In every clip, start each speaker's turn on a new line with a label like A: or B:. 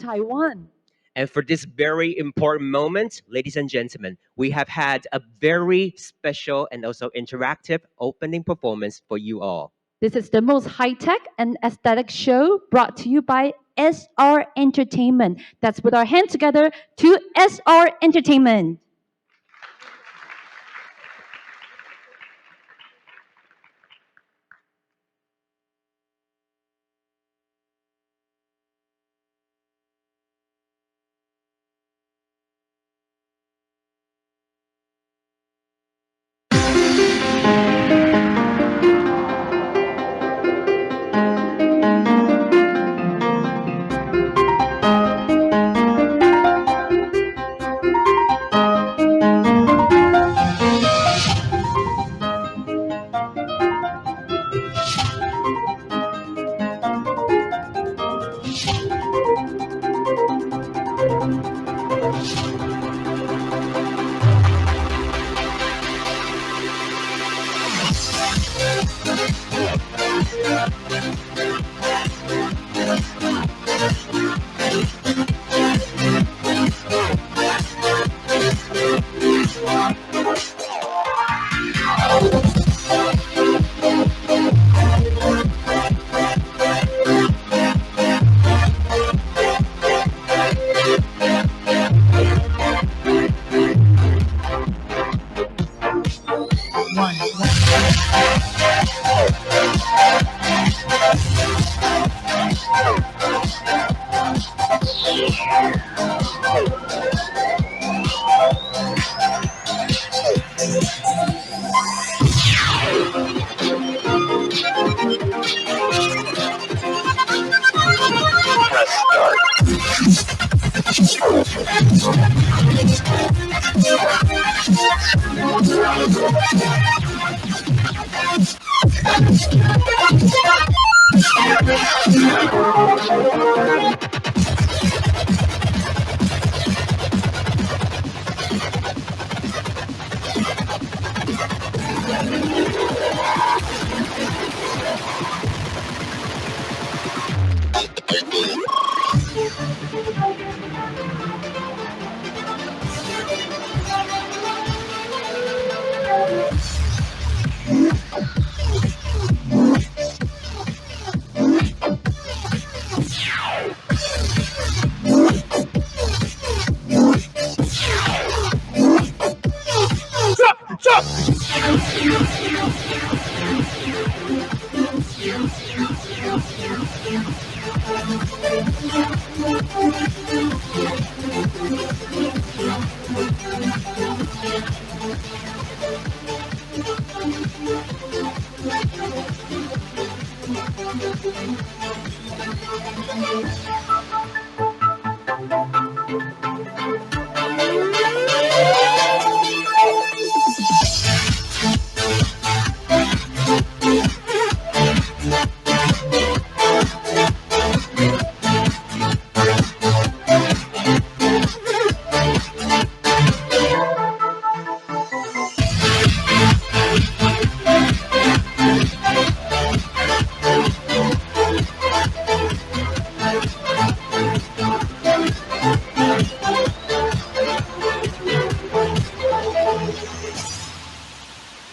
A: Taiwan.
B: And for this very important moment, ladies and gentlemen, we have had a very special and also interactive opening performance for you all.
A: This is the most high-tech and aesthetic show brought to you by SR Entertainment. Let's put our hands together to SR Entertainment.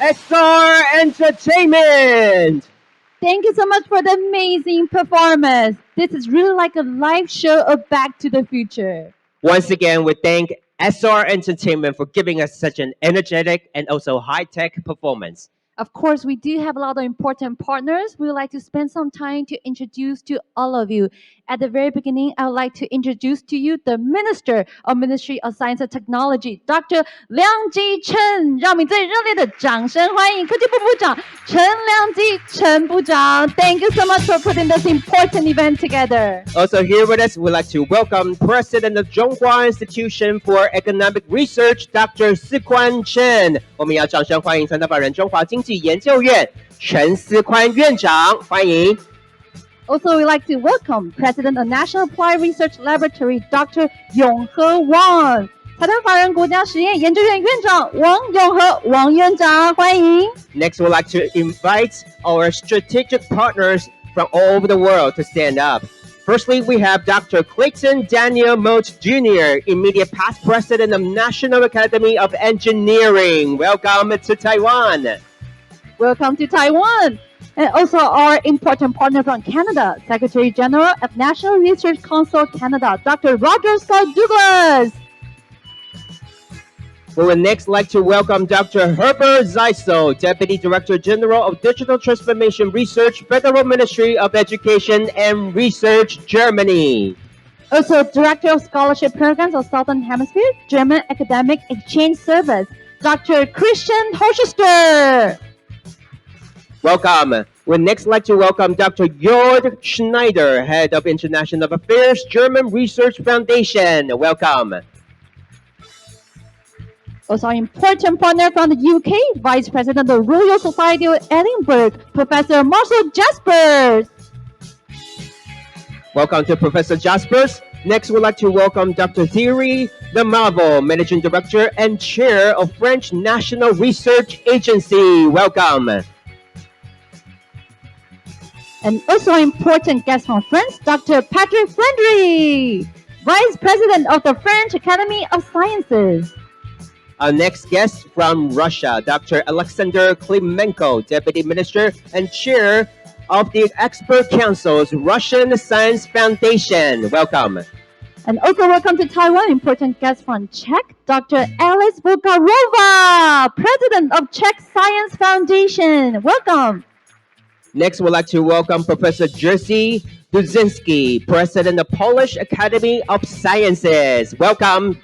B: SR Entertainment!
A: Thank you so much for the amazing performance. This is really like a live show of Back to the Future.
B: Once again, we thank SR Entertainment for giving us such an energetic and also high-tech performance.
A: Of course, we do have a lot of important partners. We would like to spend some time to introduce to all of you. At the very beginning, I would like to introduce to you the Minister of Ministry of Science and Technology, Dr. Liang Ji-chen. 让我们最热烈的掌声欢迎科技部部长陈良基陈部长. Thank you so much for putting this important event together.
B: Also here with us, we'd like to welcome President of Zhonghua Institution for Economic Research, Dr. Sikuan Chen. 我们要掌声欢迎参大法人中华经济研究院陈思宽院长，欢迎。
A: Also, we'd like to welcome President of National Applied Research Laboratory, Dr. Yonghe Wang. 台湾法人国家实验研究院院长王永和王院长，欢迎。
B: Next, we'd like to invite our strategic partners from all over the world to stand up. Firstly, we have Dr. Clayton Daniel Moat Jr., immediate past president of National Academy of Engineering. Welcome to Taiwan.
A: Welcome to Taiwan. And also our important partner from Canada, Secretary General of National Research Council Canada, Dr. Roger Scott Douglas.
B: We would next like to welcome Dr. Herbert Zeisel, Deputy Director General of Digital Transformation Research, Federal Ministry of Education and Research, Germany.
A: Also, Director of Scholarship Programs of Southern Hemisphere, German Academic Exchange Service, Dr. Christian Hochester.
B: Welcome. We'd next like to welcome Dr. Jörg Schneider, Head of International Affairs, German Research Foundation. Welcome.
A: Also, our important partner from the UK, Vice President of the Royal Society of Edinburgh, Professor Marcel Jaspers.
B: Welcome to Professor Jaspers. Next, we'd like to welcome Dr. Thierry Lemarvel, Managing Director and Chair of French National Research Agency. Welcome.
A: And also an important guest from France, Dr. Patrick Flandry, Vice President of the French Academy of Sciences.
B: Our next guest from Russia, Dr. Alexander Klimenko, Deputy Minister and Chair of the Expert Council's Russian Science Foundation. Welcome.
A: And also welcome to Taiwan, important guest from Czech, Dr. Alice Vokarova, President of Czech Science Foundation. Welcome.
B: Next, we'd like to welcome Professor Jerzy Budzinski, President of Polish Academy of Sciences. Welcome.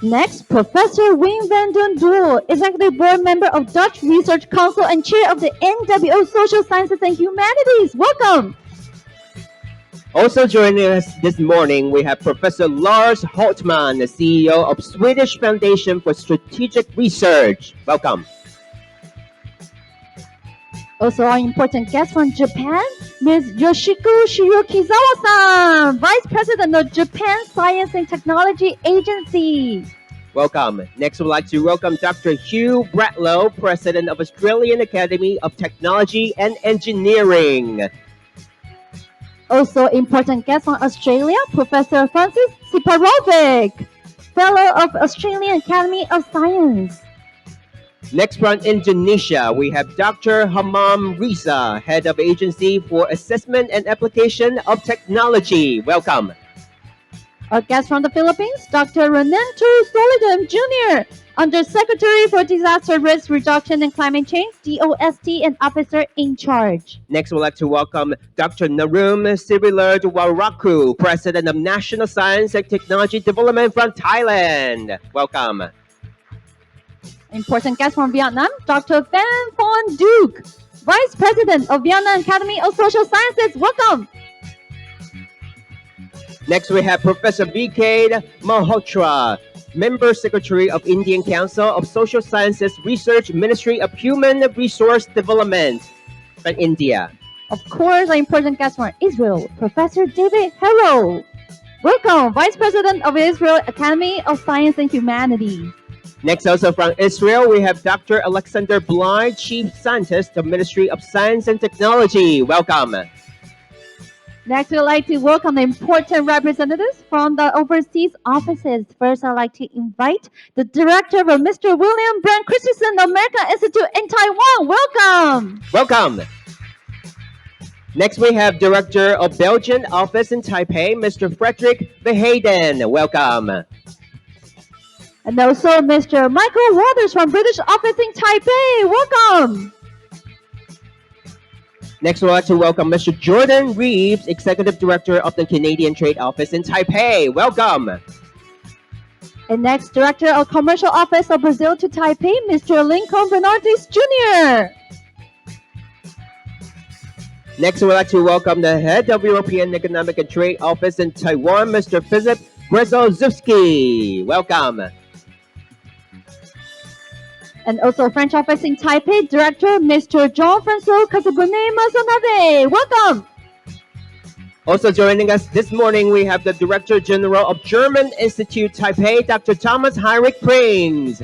A: Next, Professor Wim van den Doel, Executive Board Member of Dutch Research Council and Chair of the NWO Social Sciences and Humanities. Welcome.
B: Also joining us this morning, we have Professor Lars Holtman, the CEO of Swedish Foundation for Strategic Research. Welcome.
A: Also, our important guest from Japan, Ms. Yoshiko Shirokizawa-san, Vice President of Japan Science and Technology Agency.
B: Welcome. Next, we'd like to welcome Dr. Hugh Bratlow, President of Australian Academy of Technology and Engineering.
A: Also, important guest from Australia, Professor Francis Siparovic, Fellow of Australian Academy of Science.
B: Next from Indonesia, we have Dr. Hamam Riza, Head of Agency for Assessment and Application of Technology. Welcome.
A: Our guest from the Philippines, Dr. Renento Solidum Jr., Undersecretary for Disaster Risk Reduction and Climate Change, DOST, and Officer in Charge.
B: Next, we'd like to welcome Dr. Narum Sirilerdwaraku, President of National Science and Technology Development from Thailand. Welcome.
A: Important guest from Vietnam, Dr. Van Von Duke, Vice President of Vietnam Academy of Social Sciences. Welcome.
B: Next, we have Professor V.K. Malhotra, Member Secretary of Indian Council of Social Sciences Research, Ministry of Human Resource Development from India.
A: Of course, an important guest from Israel, Professor David Harrow. Welcome, Vice President of Israel Academy of Science and Humanities.
B: Next, also from Israel, we have Dr. Alexander Bly, Chief Scientist of Ministry of Science and Technology. Welcome.
A: Next, we'd like to welcome the important representatives from the overseas offices. First, I'd like to invite the Director of Mr. William Brand Christensen, the American Institute in Taiwan. Welcome.
B: Welcome. Next, we have Director of Belgian Office in Taipei, Mr. Frederick Verheyden. Welcome.
A: And also Mr. Michael Waters from British Office in Taipei. Welcome.
B: Next, we'd like to welcome Mr. Jordan Reeves, Executive Director of the Canadian Trade Office in Taipei. Welcome.
A: And next, Director of Commercial Office of Brazil to Taipei, Mr. Lincoln Bernardes Jr.
B: Next, we'd like to welcome the Head of European Economic and Trade Office in Taiwan, Mr. Philip Brzezinski. Welcome.
A: And also French Office in Taipei, Director Mr. Jean-François Casabonnet-Mazonabe. Welcome.
B: Also joining us this morning, we have the Director General of German Institute Taipei, Dr. Thomas Heinrich Prings.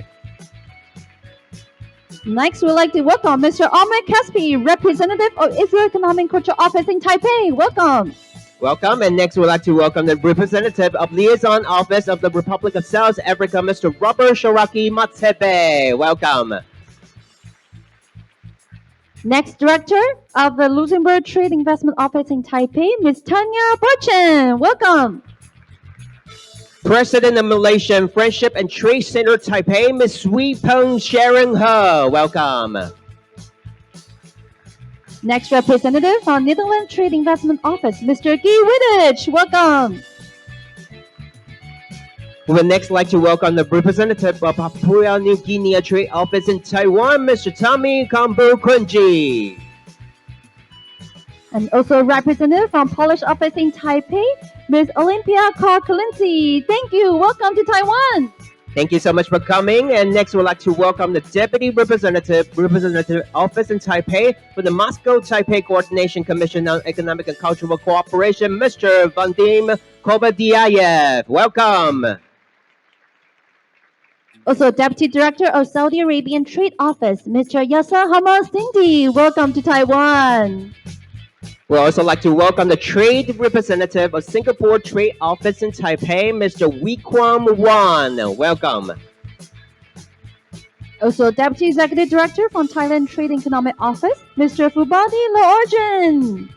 A: Next, we'd like to welcome Mr. Ahmed Kaspi, representative of Israel Economic Culture Office in Taipei. Welcome.
B: Welcome, and next we'd like to welcome the representative of Liaison Office of the Republic of South Africa, Mr. Robert Shoraki Matsepe. Welcome.
A: Next, Director of the Luxembourg Trade Investment Office in Taipei, Ms. Tanya Barchen. Welcome.
B: President of Malaysian Friendship and Trade Center Taipei, Ms. Sui Peng Sharon He. Welcome.
A: Next, representative from Netherlands Trade Investment Office, Mr. Guy Wittich. Welcome.
B: We would next like to welcome the representative of Papua New Guinea Trade Office in Taiwan, Mr. Tommy Kambu Kunji.
A: And also representative from Polish office in Taipei, Ms. Olympia Karkalinski. Thank you. Welcome to Taiwan.
B: Thank you so much for coming. And next, we'd like to welcome the Deputy Representative Office in Taipei for the Moscow Taipei Coordination Commission on Economic and Cultural Cooperation, Mr. Vadim Kobadiayev. Welcome.
A: Also, Deputy Director of Saudi Arabian Trade Office, Mr. Yasser Hamad Sindi. Welcome to Taiwan.
B: We'd also like to welcome the Trade Representative of Singapore Trade Office in Taipei, Mr. Wee Kwam Wan. Welcome.
A: Also, Deputy Executive Director from Thailand Trade and Economic Office, Mr. Fubadi Loorjan.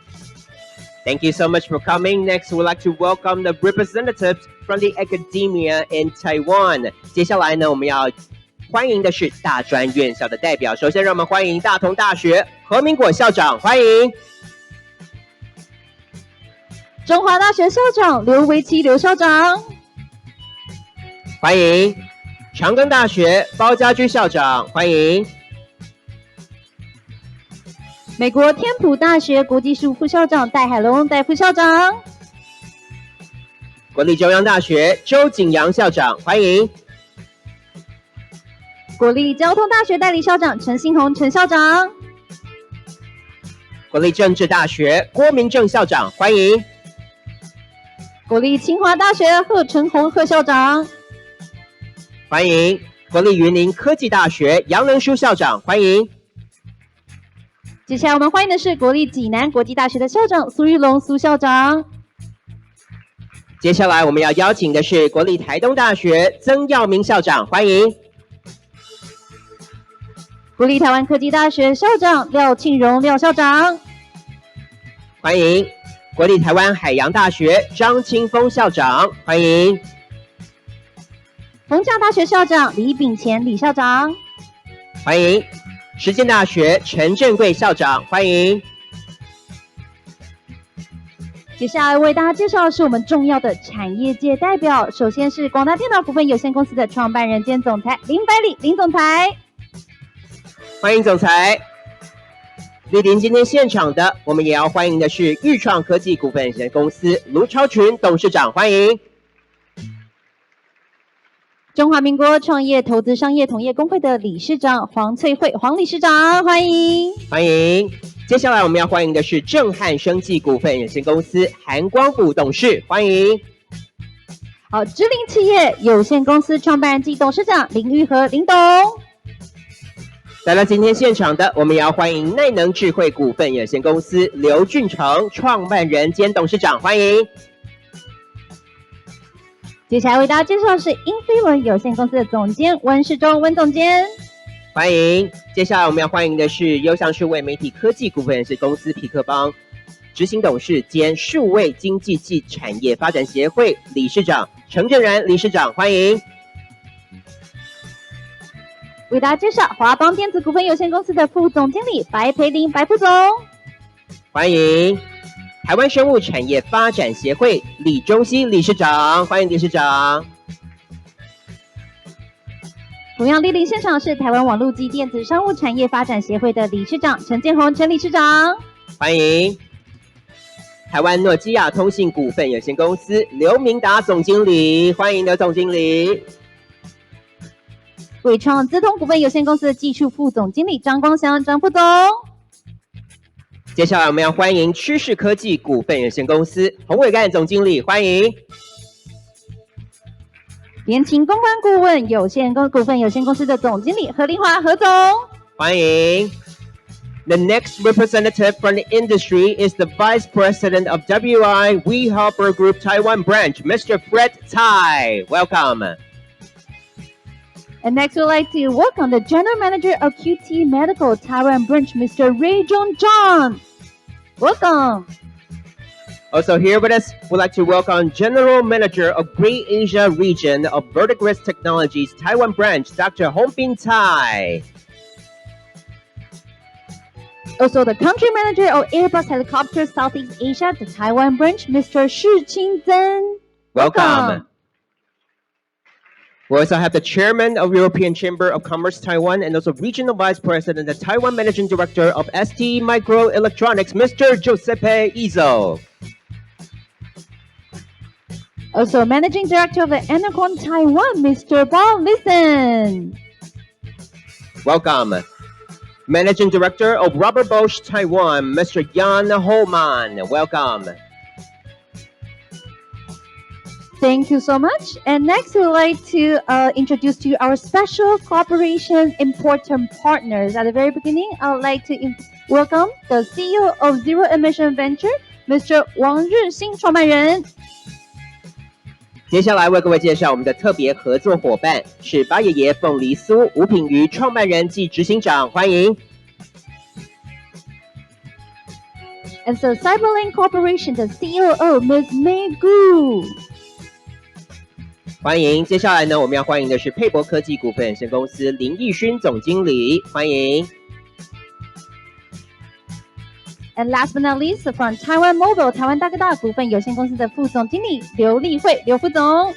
B: Thank you so much for coming. Next, we'd like to welcome the representatives from the academia in Taiwan. 接下来呢，我们要欢迎的是大专院校的代表。首先，让我们欢迎大同大学何明果校长，欢迎。
A: 中华大学校长刘维奇刘校长，
B: 欢迎。长庚大学包家驹校长，欢迎。
A: 美国天普大学国际事务副校长戴海龙戴副校长，
B: 国立中央大学周景阳校长，欢迎。
A: 国立交通大学代理校长陈新宏陈校长，
B: 国立政治大学郭明正校长，欢迎。
A: 国立清华大学贺成宏贺校长，
B: 欢迎。国立云林科技大学杨仁书校长，欢迎。
A: 接下来我们欢迎的是国立济南国际大学的校长苏玉龙苏校长。
B: 接下来我们要邀请的是国立台东大学曾耀明校长，欢迎。
A: 国立台湾科技大学校长廖庆荣廖校长，
B: 欢迎。国立台湾海洋大学张清峰校长，欢迎。
A: 逢甲大学校长李炳乾李校长，
B: 欢迎。实践大学陈正贵校长，欢迎。
A: 接下来为大家介绍的是我们重要的产业界代表，首先是广达电脑股份有限公司的创办人兼总裁林百里林总裁，
B: 欢迎总裁。莅临今天现场的，我们也要欢迎的是裕创科技股份有限公司卢超群董事长，欢迎。
A: 中华民国创业投资商业同业公会的理事长黄翠慧黄理事长，欢迎。
B: 欢迎。接下来我们要欢迎的是正汉生技股份有限公司韩光甫董事，欢迎。
A: 好，知林企业有限公司创办人暨董事长林玉和林董。
B: 来到今天现场的，我们也要欢迎耐能智慧股份有限公司刘俊成创办人兼董事长，欢迎。
A: 接下来为大家介绍的是英飞轮有限公司的总监温世忠温总监，
B: 欢迎。接下来我们要欢迎的是优向数位媒体科技股份有限公司皮克邦执行董事兼数位经济暨产业发展协会理事长程正然理事长，欢迎。
A: 为大家介绍华邦电子股份有限公司的副总经理白培林白副总，
B: 欢迎。台湾生物产业发展协会李中熙理事长，欢迎理事长。
A: 同样莅临现场是台湾网络及电子商务产业发展协会的理事长陈建宏陈理事长，
B: 欢迎。台湾诺基亚通信股份有限公司刘明达总经理，欢迎刘总经理。
A: 伟创资通股份有限公司的技术副总经理张光祥张副总。
B: 接下来我们要欢迎趋势科技股份有限公司洪伟干总经理，欢迎。联勤公关顾问股份有限公司的总经理何林华何总，欢迎。The next representative from the industry is the Vice President of WI We Helper Group Taiwan Branch, Mr. Fred Tai. Welcome.
A: And next, we'd like to welcome the General Manager of QT Medical Taiwan Branch, Mr. Ray Jong John. Welcome.
B: Also here with us, we'd like to welcome General Manager of Great Asia Region of Verdigris Technologies Taiwan Branch, Dr. Hongbin Tai.
A: Also, the Country Manager of Airbus Helicopters Southeast Asia, the Taiwan Branch, Mr. Shi Qingzhen.
B: Welcome. We also have the Chairman of European Chamber of Commerce Taiwan and also Regional Vice President and Taiwan Managing Director of ST Microelectronics, Mr. Giuseppe Izzo.
A: Also, Managing Director of the Enercon Taiwan, Mr. Bao Listen.
B: Welcome. Managing Director of Robert Bosch Taiwan, Mr. Jan Holman. Welcome.
A: Thank you so much. And next, we'd like to introduce to you our special cooperation important partners. At the very beginning, I would like to welcome the CEO of Zero Emission Venture, Mr. Wang Rixing 创办人。
B: 接下来为各位介绍我们的特别合作伙伴是八爷爷凤梨酥吴品瑜创办人暨执行长，欢迎。
A: And so Cyberlink Corporation 的 COO Ms. Mei Gu。
B: 欢迎。接下来呢，我们要欢迎的是佩博科技股份有限公司林义勋总经理，欢迎。
A: And last but not least, from Taiwan Mobile 台湾大哥大股份有限公司的副总经理刘立慧，刘副总。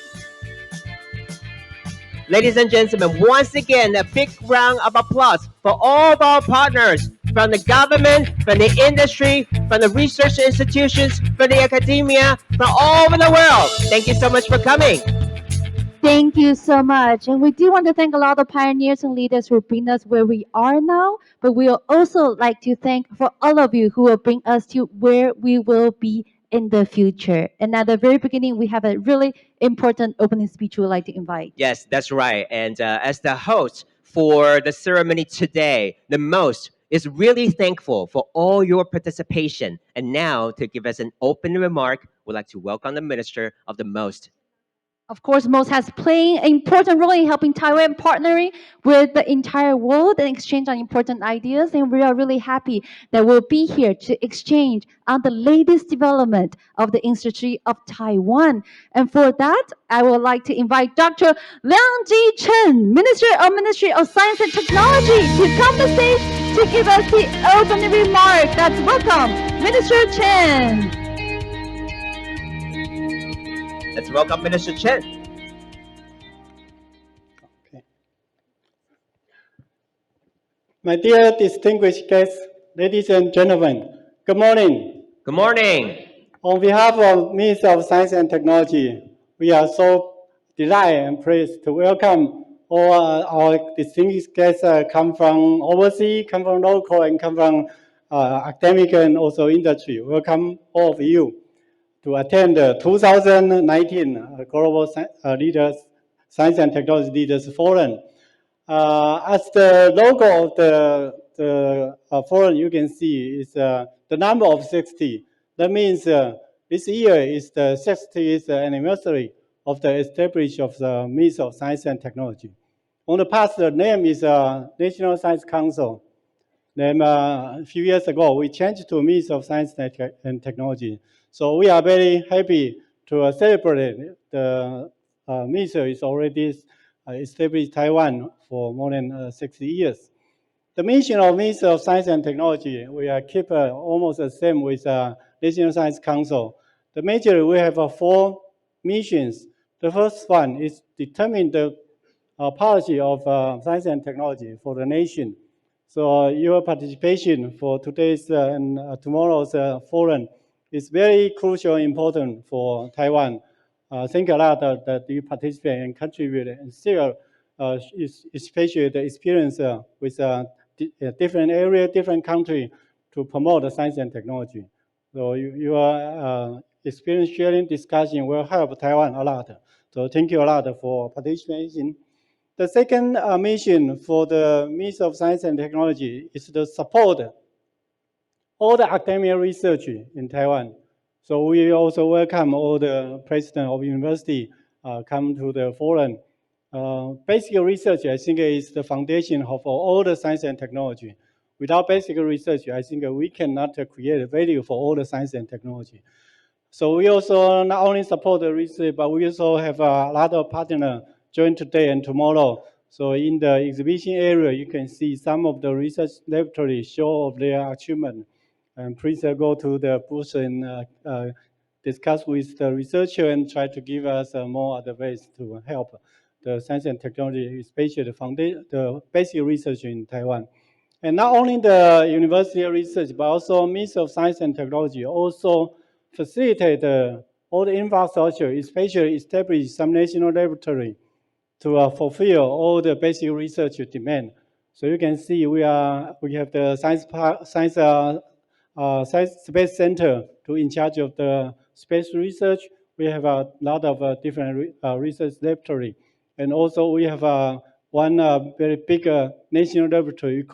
B: Ladies and gentlemen, once again, a big round of applause for all of our partners from the government, from the industry, from the research institutions, from the academia, from all over the world. Thank you so much for coming.
A: Thank you so much. And we do want to thank a lot of pioneers and leaders who bring us where we are now, but we will also like to thank for all of you who will bring us to where we will be in the future. And at the very beginning, we have a really important opening speech we would like to invite.
B: Yes, that's right. And as the host for the ceremony today, the most is really thankful for all your participation. And now to give us an open remark, we'd like to welcome the Minister of the Most.
A: Of course, MOST has played an important role in helping Taiwan partnering with the entire world and exchange on important ideas. And we are really happy that we'll be here to exchange on the latest development of the industry of Taiwan. And for that, I would like to invite Dr. Liang Ji Chen, Ministry of Science and Technology, to come to stage to give us the opening remark. That's welcome, Minister Chen.
B: Let's welcome Minister Chen.
C: Okay. My dear distinguished guests, ladies and gentlemen, good morning.
B: Good morning.
C: On behalf of Ministry of Science and Technology, we are so delighted and pleased to welcome all our distinguished guests come from overseas, come from local, and come from academic and also industry. Welcome all of you to attend the 2019 Global Science and Technology Leaders Forum. As the logo of the forum, you can see is the number of 60. That means this year is the 60th anniversary of the establishment of the Ministry of Science and Technology. On the past, the name is National Science Council. Then a few years ago, we changed to Ministry of Science and Technology. So we are very happy to celebrate the ministry is already established Taiwan for more than 60 years. The mission of Ministry of Science and Technology, we keep almost the same with National Science Council. The major, we have 4 missions. The first one is determine the policy of science and technology for the nation. So your participation for today's and tomorrow's forum is very crucial and important for Taiwan. Thank a lot that you participate and contribute and share, especially the experience with different area, different country to promote the science and technology. So your experience sharing discussion will help Taiwan a lot. So thank you a lot for participation. The second mission for the Ministry of Science and Technology is to support all the academic research in Taiwan. So we also welcome all the president of university come to the forum. Basic research, I think, is the foundation of all the science and technology. Without basic research, I think we cannot create value for all the science and technology. So we also not only support the research, but we also have a lot of partners join today and tomorrow. So in the exhibition area, you can see some of the research laboratories show of their achievement. And please go to the booth and discuss with the researcher and try to give us more advice to help the science and technology, especially the basic research in Taiwan. And not only the university research, but also Ministry of Science and Technology also facilitate all the infrastructure, especially establish some national laboratory to fulfill all the basic research demand. So you can see we have the Science Space Center to in charge of the space research. We have a lot of different research laboratory, and also we have one very big national laboratory.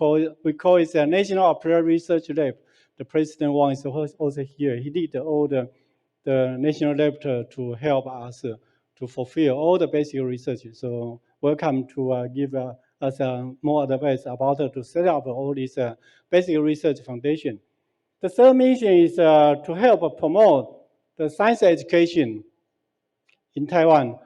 C: We call it a National Applied Research Lab. The President Wang is also here. He did all the national laboratory to help us to fulfill all the basic research. So welcome to give us more advice about to set up all this basic research foundation. The third mission is to help promote the science education in Taiwan.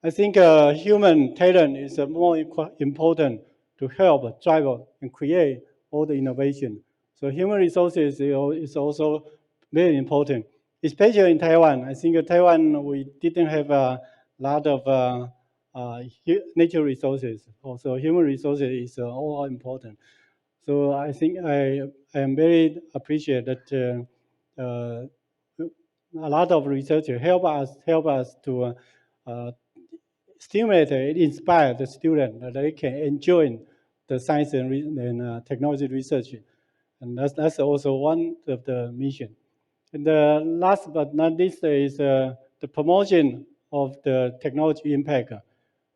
C: I think human talent is more important to help drive and create all the innovation. So human resources is also very important, especially in Taiwan. I think Taiwan, we didn't have a lot of natural resources. Also, human resources is all important. So I think I am very appreciate that a lot of researchers help us to stimulate and inspire the student that they can enjoy the science and technology research, and that's also one of the mission. And the last but not least is the promotion of the technology impact,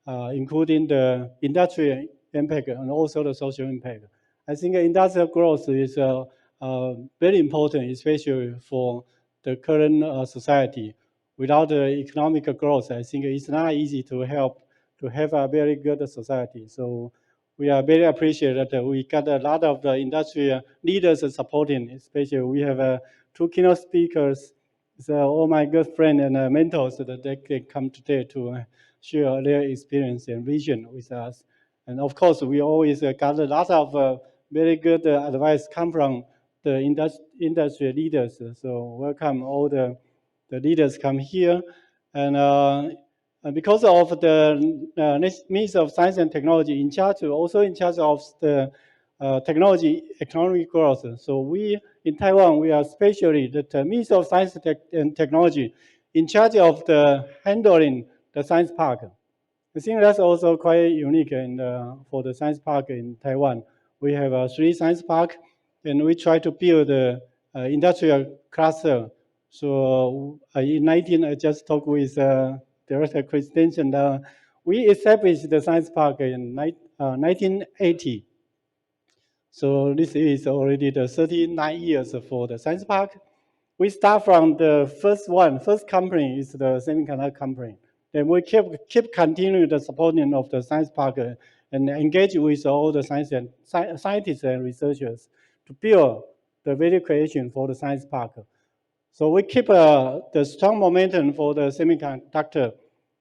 C: including the industrial impact and also the social impact. I think industrial growth is very important, especially for the current society. Without the economic growth, I think it's not easy to help to have a very good society. So we are very appreciated that we got a lot of the industrial leaders supporting, especially we have two keynote speakers, so all my good friends and mentors that they can come today to share their experience and vision with us. And of course, we always got a lot of very good advice come from the industry leaders. So welcome all the leaders come here. And because of the Ministry of Science and Technology also in charge of the technology economic growth. So we in Taiwan, we are especially the Ministry of Science and Technology in charge of the handling the science park. I think that's also quite unique for the science park in Taiwan. We have 3 science parks, and we try to build the industrial cluster. So in 19, I just talked with Director Chris Denson. We established the science park in 1980. So this is already the 39 years for the science park. We start from the first company is the semiconductor company. Then we keep continuing the supporting of the science park and engage with all the scientists and researchers to build the value creation for the science park. So we keep the strong momentum for the semiconductor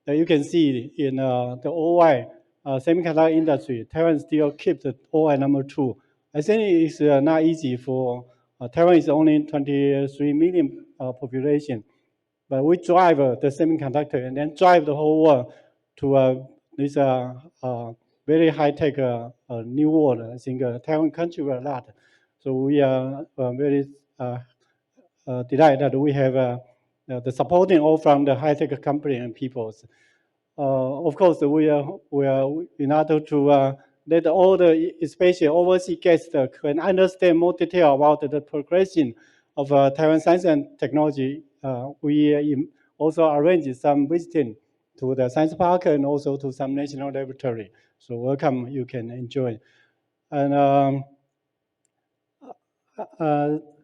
C: that you can see in the OI semiconductor industry. Taiwan still keeps the OI number 2. I think it's not easy for Taiwan is only 23 million population, but we drive the semiconductor and then drive the whole world to this very high-tech new world. I think Taiwan contributes a lot. So we are very delighted that we have the supporting all from the high-tech company and peoples. Of course, we are in order to let all the, especially overseas guests, can understand more detail about the progression of Taiwan science and technology. We also arranged some visiting to the science park and also to some national laboratory. So welcome, you can enjoy. And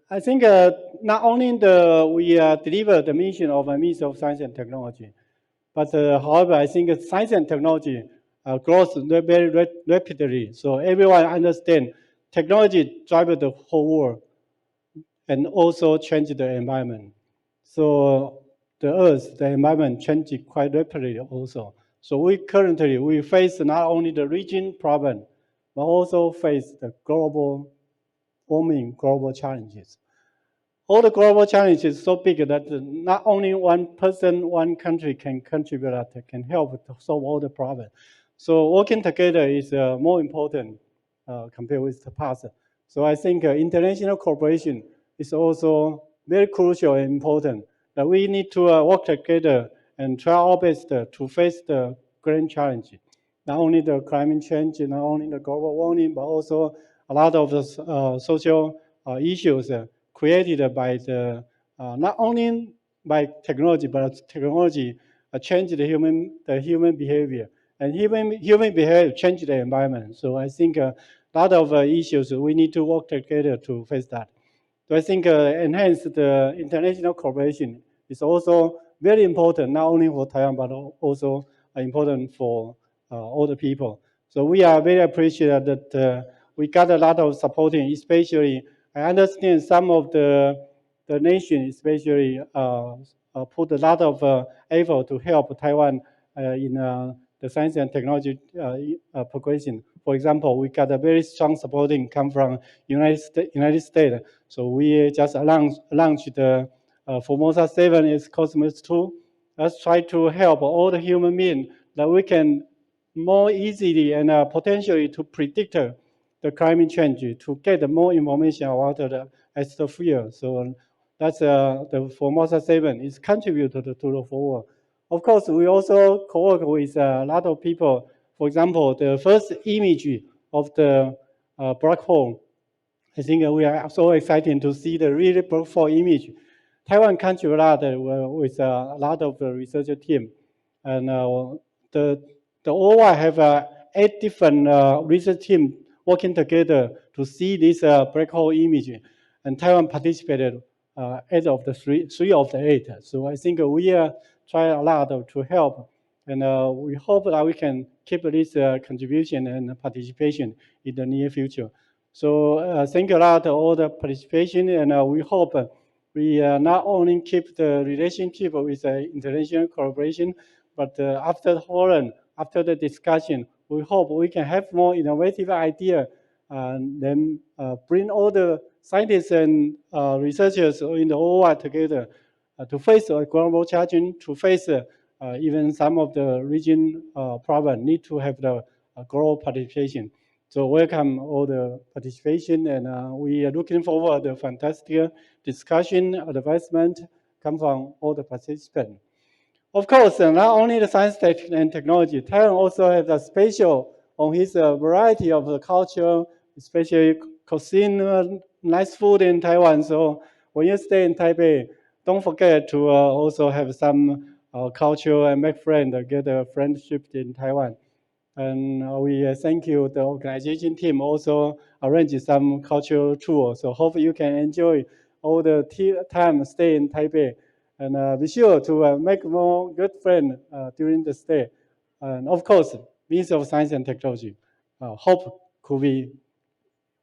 C: I think not only we deliver the mission of a Ministry of Science and Technology, but however, I think science and technology grows very rapidly. So everyone understands technology drives the whole world and also change the environment. So the earth, the environment changes quite rapidly also. So we face not only the region problem, but also face the global warming, global challenges. All the global challenges so big that not only one person, one country can contribute that can help to solve all the problems. So working together is more important compared with the past. So I think international cooperation is also very crucial and important. That we need to work together and try our best to face the grand challenge. Not only the climate change, not only the global warming, but also a lot of the social issues created by the not only by technology, but technology change the human behavior, and human behavior change the environment. So I think a lot of issues we need to work together to face that. So I think enhance the international cooperation is also very important, not only for Taiwan, but also important for all the people. So we are very appreciative that we got a lot of supporting, especially I understand some of the nation, especially put a lot of effort to help Taiwan in the science and technology progression. For example, we got a very strong supporting come from United States. So we just launched the Formosa 7 is Cosmos 2. Let's try to help all the human beings that we can more easily and potentially to predict the climate change, to get more information about the atmosphere. So that's the Formosa 7 is contributed to the forward. Of course, we also co-work with a lot of people. For example, the first image of the black hole, I think we are so excited to see the really black hole image. Taiwan contributes a lot with a lot of the research team, and the OI have 8 different research teams working together to see this black hole image, and Taiwan participated 8 of the three of the 8. So I think we try a lot to help, and we hope that we can keep this contribution and participation in the near future. So thank you a lot for all the participation, and we hope we not only keep the relationship with international collaboration, but after the forum, after the discussion, we hope we can have more innovative idea and then bring all the scientists and researchers in the OI together to face a global challenge, to face even some of the region problem need to have the global participation. So welcome all the participation, and we are looking forward to fantastic discussion, advancement come from all the participants. Of course, not only the science and technology, Taiwan also has a special on his variety of the culture, especially cuisine, nice food in Taiwan. So when you stay in Taipei, don't forget to also have some culture and make friends, get a friendship in Taiwan. And we thank you, the organization team also arranged some cultural tour. So hope you can enjoy all the time stay in Taipei. And be sure to make more good friends during the stay. And of course, Ministry of Science and Technology, hope could be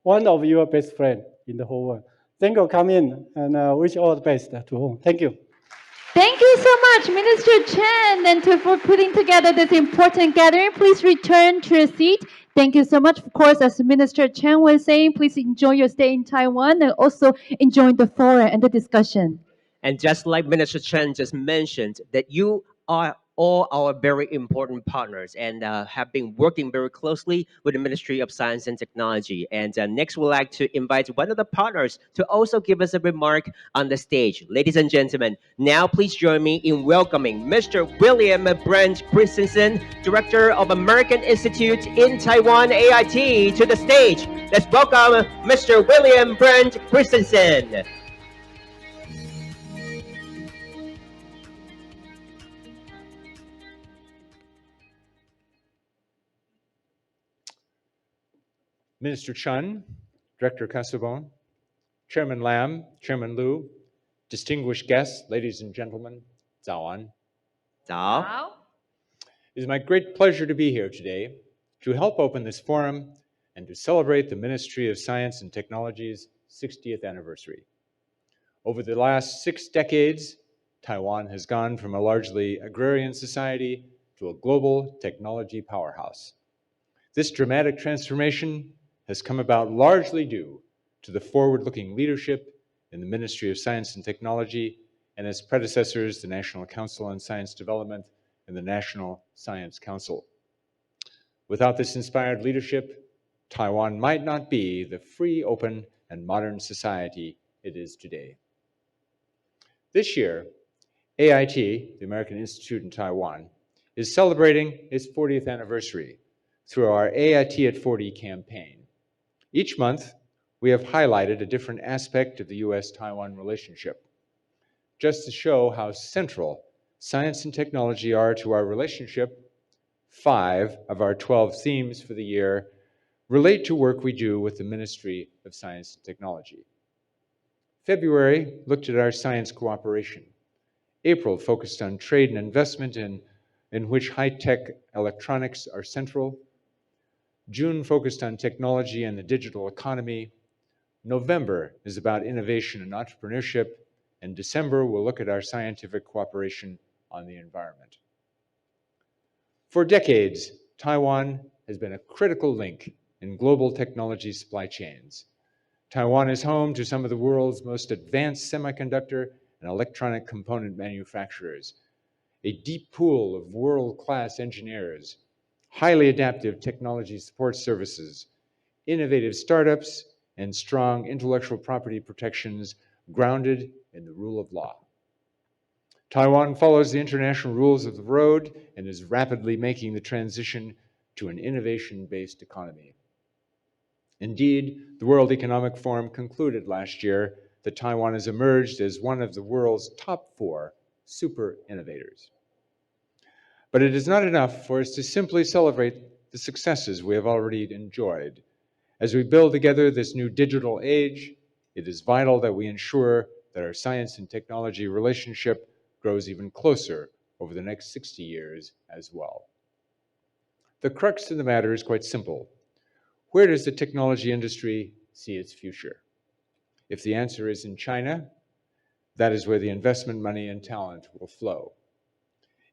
C: one of your best friends in the whole world. Thank you for coming, and wish all the best to all. Thank you.
A: Thank you so much, Minister Chen, and for putting together this important gathering. Please return to your seat. Thank you so much. Of course, as Minister Chen was saying, please enjoy your stay in Taiwan and also enjoy the forum and the discussion.
B: And just like Minister Chen just mentioned, that you are all our very important partners and have been working very closely with the Ministry of Science and Technology. And next, we'd like to invite one of the partners to also give us a remark on the stage. Ladies and gentlemen, now please join me in welcoming Mr. William Brent Christensen, Director of American Institute in Taiwan, AIT, to the stage. Let's welcome Mr. William Brent Christensen.
D: Minister Chun, Director Casabon, Chairman Lam, Chairman Liu, distinguished guests, ladies and gentlemen, 早安.
B: 早。
D: It is my great pleasure to be here today to help open this forum and to celebrate the Ministry of Science and Technology's 60th anniversary. Over the last 6 decades, Taiwan has gone from a largely agrarian society to a global technology powerhouse. This dramatic transformation has come about largely due to the forward-looking leadership in the Ministry of Science and Technology and its predecessors, the National Council on Science Development and the National Science Council. Without this inspired leadership, Taiwan might not be the free, open, and modern society it is today. This year, AIT, the American Institute in Taiwan, is celebrating its 40th anniversary through our AIT at 40 campaign. Each month, we have highlighted a different aspect of the US-Taiwan relationship, just to show how central science and technology are to our relationship. 5 of our 12 themes for the year relate to work we do with the Ministry of Science and Technology. February looked at our science cooperation. April focused on trade and investment in which high-tech electronics are central. June focused on technology and the digital economy. November is about innovation and entrepreneurship. And December will look at our scientific cooperation on the environment. For decades, Taiwan has been a critical link in global technology supply chains. Taiwan is home to some of the world's most advanced semiconductor and electronic component manufacturers, a deep pool of world-class engineers, highly adaptive technology support services, innovative startups, and strong intellectual property protections grounded in the rule of law. Taiwan follows the international rules of the road and is rapidly making the transition to an innovation-based economy. Indeed, the World Economic Forum concluded last year that Taiwan has emerged as one of the world's top 4 super innovators. But it is not enough for us to simply celebrate the successes we have already enjoyed. As we build together this new digital age, it is vital that we ensure that our science and technology relationship grows even closer over the next 60 years as well. The crux of the matter is quite simple. Where does the technology industry see its future? If the answer is in China, that is where the investment money and talent will flow.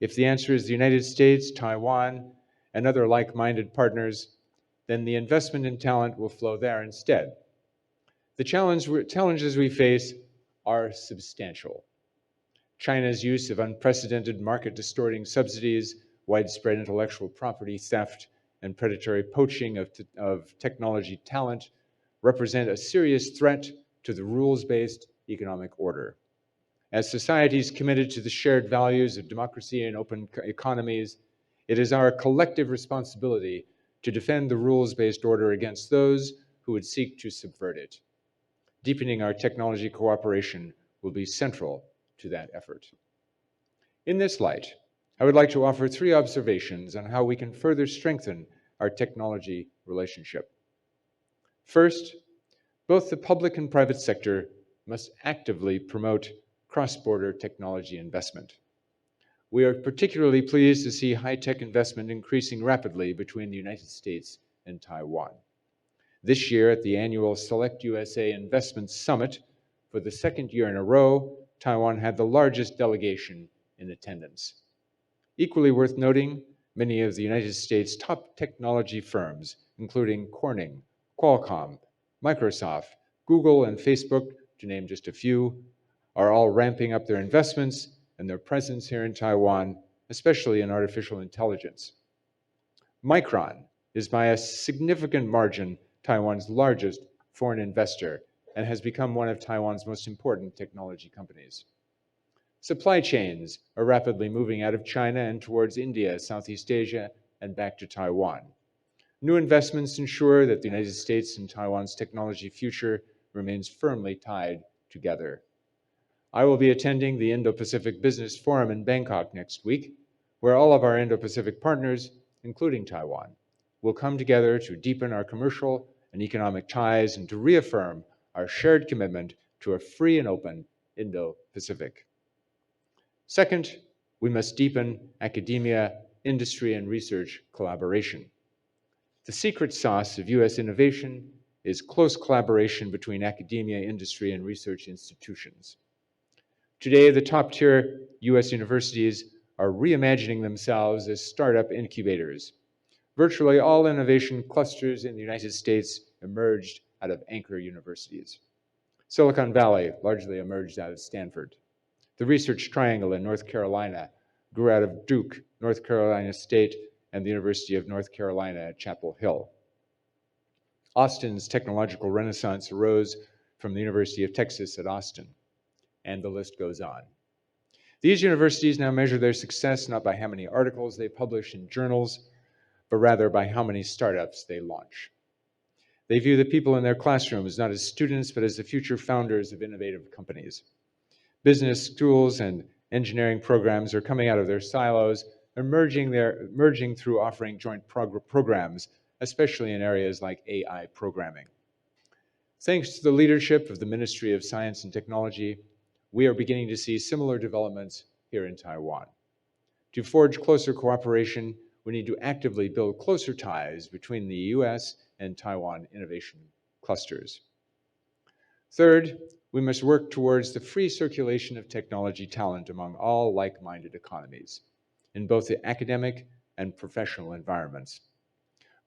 D: If the answer is the United States, Taiwan, and other like-minded partners, then the investment and talent will flow there instead. The challenges we face are substantial. China's use of unprecedented market-distorting subsidies, widespread intellectual property theft, and predatory poaching of technology talent represent a serious threat to the rules-based economic order. As societies committed to the shared values of democracy and open economies, it is our collective responsibility to defend the rules-based order against those who would seek to subvert it. Deepening our technology cooperation will be central to that effort. In this light, I would like to offer 3 observations on how we can further strengthen our technology relationship. First, both the public and private sector must actively promote cross-border technology investment. We are particularly pleased to see high-tech investment increasing rapidly between the United States and Taiwan. This year at the annual Select USA Investment Summit, for the 2nd year in a row, Taiwan had the largest delegation in attendance. Equally worth noting, many of the United States' top technology firms, including Corning, Qualcomm, Microsoft, Google, and Facebook, to name just a few, are all ramping up their investments and their presence here in Taiwan, especially in artificial intelligence. Micron is by a significant margin Taiwan's largest foreign investor and has become one of Taiwan's most important technology companies. Supply chains are rapidly moving out of China and towards India, Southeast Asia, and back to Taiwan. New investments ensure that the United States and Taiwan's technology future remains firmly tied together. I will be attending the Indo-Pacific Business Forum in Bangkok next week, where all of our Indo-Pacific partners, including Taiwan, will come together to deepen our commercial and economic ties and to reaffirm our shared commitment to a free and open Indo-Pacific. Second, we must deepen academia, industry, and research collaboration. The secret sauce of US innovation is close collaboration between academia, industry, and research institutions. Today, the top-tier US universities are reimagining themselves as startup incubators. Virtually all innovation clusters in the United States emerged out of anchor universities. Silicon Valley largely emerged out of Stanford. The Research Triangle in North Carolina grew out of Duke, North Carolina State, and the University of North Carolina at Chapel Hill. Austin's technological renaissance arose from the University of Texas at Austin, and the list goes on. These universities now measure their success not by how many articles they publish in journals, but rather by how many startups they launch. They view the people in their classrooms not as students, but as the future founders of innovative companies. Business schools and engineering programs are coming out of their silos, emerging through offering joint programs, especially in areas like AI programming. Thanks to the leadership of the Ministry of Science and Technology, we are beginning to see similar developments here in Taiwan. To forge closer cooperation, we need to actively build closer ties between the US and Taiwan innovation clusters. Third, we must work towards the free circulation of technology talent among all like-minded economies, in both the academic and professional environments.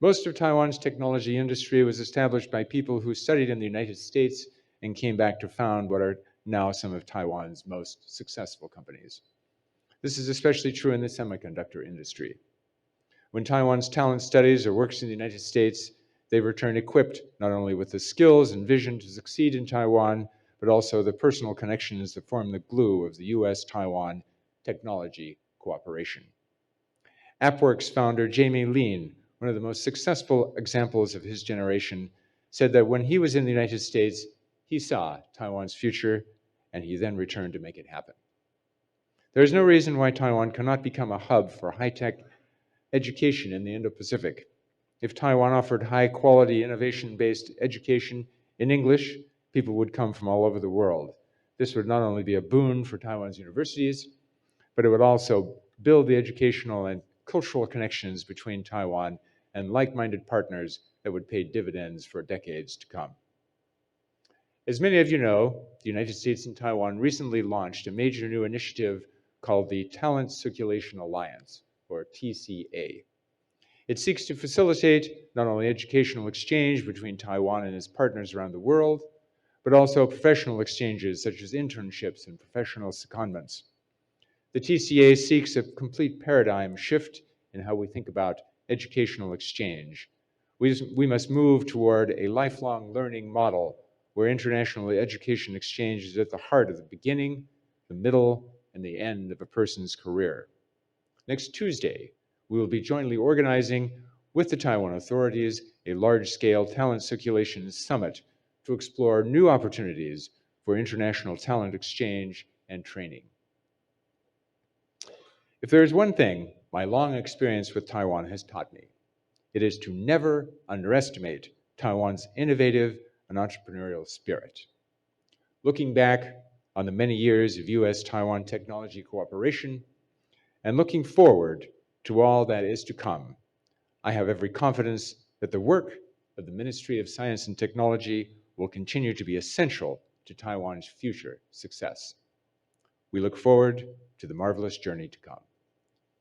D: Most of Taiwan's technology industry was established by people who studied in the United States and came back to found what are now some of Taiwan's most successful companies. This is especially true in the semiconductor industry. When Taiwan's talent studies or works in the United States, they return equipped not only with the skills and vision to succeed in Taiwan, but also the personal connections that form the glue of the US-Taiwan technology cooperation. AppWorks founder Jamie Lien, one of the most successful examples of his generation, said that when he was in the United States, he saw Taiwan's future, and he then returned to make it happen. There is no reason why Taiwan cannot become a hub for high-tech education in the Indo-Pacific. If Taiwan offered high-quality, innovation-based education in English, people would come from all over the world. This would not only be a boon for Taiwan's universities, but it would also build the educational and cultural connections between Taiwan and like-minded partners that would pay dividends for decades to come. As many of you know, the United States and Taiwan recently launched a major new initiative called the Talent Circulation Alliance, or TCA. It seeks to facilitate not only educational exchange between Taiwan and its partners around the world, but also professional exchanges such as internships and professional secondments. The TCA seeks a complete paradigm shift in how we think about educational exchange. We must move toward a lifelong learning model where international education exchange is at the heart of the beginning, the middle, and the end of a person's career. Next Tuesday, we will be jointly organizing with the Taiwan authorities a large-scale talent circulation summit to explore new opportunities for international talent exchange and training. If there is one thing my long experience with Taiwan has taught me, it is to never underestimate Taiwan's innovative and entrepreneurial spirit. Looking back on the many years of US-Taiwan technology cooperation, and looking forward to all that is to come, I have every confidence that the work of the Ministry of Science and Technology will continue to be essential to Taiwan's future success. We look forward to the marvelous journey to come.